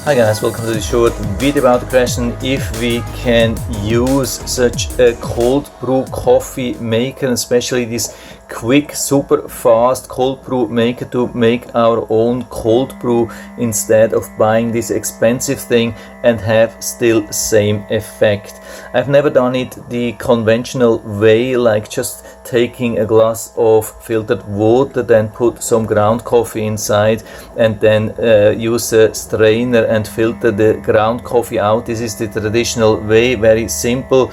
Hi guys, welcome to the short video about the question if we can use such a cold brew coffee maker, especially this quick, super fast cold brew maker, to make our own cold brew instead of buying this expensive thing and have still same effect. I've never done it the conventional way, like just taking a glass of filtered water, then put some ground coffee inside and then use a strainer and filter the ground coffee out. This is the traditional way, very simple,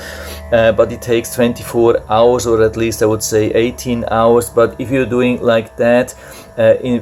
but it takes 24 hours, or at least I would say 18 hours. But if you're doing like that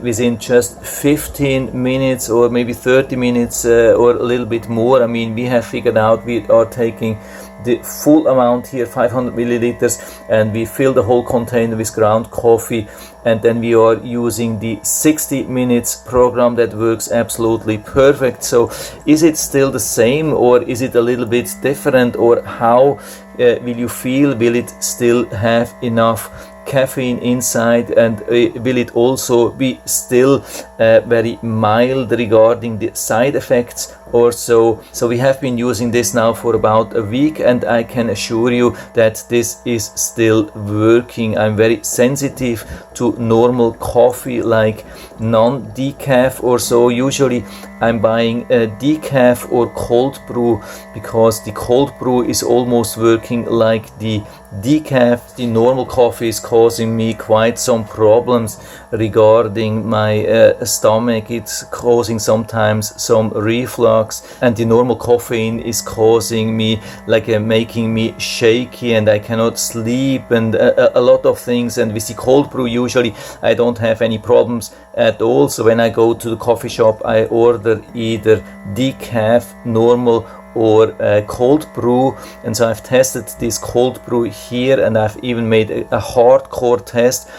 within just 15 minutes or maybe 30 minutes or a little bit more, I mean, we have figured out we are taking the full amount here, 500 milliliters, and we fill the whole container with ground coffee, and then we are using the 60 minutes program that works absolutely perfect. So is it still the same, or is it a little bit different, or how will you feel? Will it still have enough caffeine inside, and will it also be still very mild regarding the side effects or so? So we have been using this now for about a week, and I can assure you that this is still working. I'm very sensitive to normal coffee, like non-decaf or so. Usually I'm buying a decaf or cold brew because the cold brew is almost working like the decaf. The normal coffee is causing me quite some problems regarding my stomach. It's causing sometimes some reflux, and the normal caffeine is causing me, like making me shaky, and I cannot sleep, and a lot of things. And with the cold brew usually I don't have any problems at all. So when I go to the coffee shop, I order either decaf, normal, or cold brew. And so I've tested this cold brew here, and I've even made a hardcore test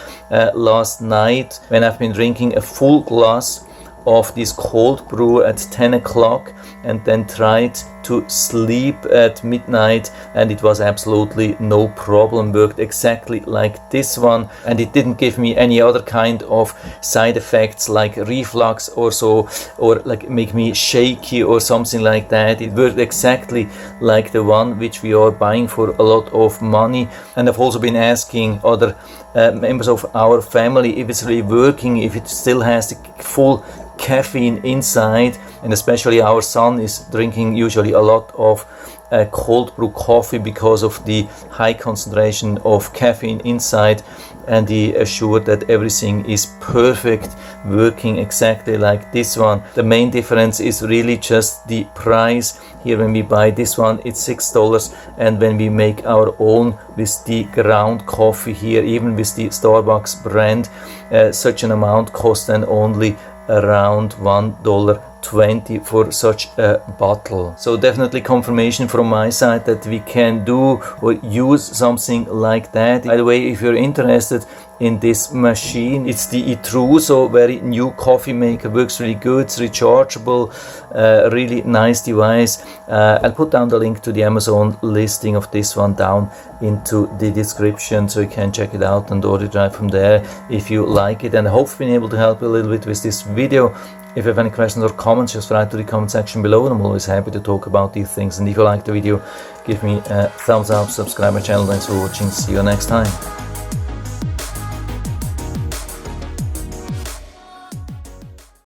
last night when I've been drinking a full glass of this cold brew at 10 o'clock and then tried to sleep at midnight, and it was absolutely no problem. Worked exactly like this one, and it didn't give me any other kind of side effects like reflux or so, or like make me shaky or something like that. It worked exactly like the one which we are buying for a lot of money. And I've also been asking other members of our family if it's really working, if it still has the full caffeine inside, and especially our son is drinking usually a lot of cold brew coffee because of the high concentration of caffeine inside, and he assured that everything is perfect, working exactly like this one. The main difference is really just the price. Here when we buy this one it's $6, and when we make our own with the ground coffee here, even with the Starbucks brand, such an amount costs then only around $1.20 for such a bottle. So definitely confirmation from my side that we can do or use something like that. By the way, if you're interested in this machine, it's the Itrusou, very new coffee maker, works really good, it's rechargeable, really nice device. I'll put down the link to the Amazon listing of this one down into the description, so you can check it out and order it right from there if you like it. And I hope I've been able to help you a little bit with this video. If you have any questions or comments, just write to the comment section below, and I'm always happy to talk about these things. And if you like the video, give me a thumbs up, subscribe my channel. Thanks for watching, see you next time.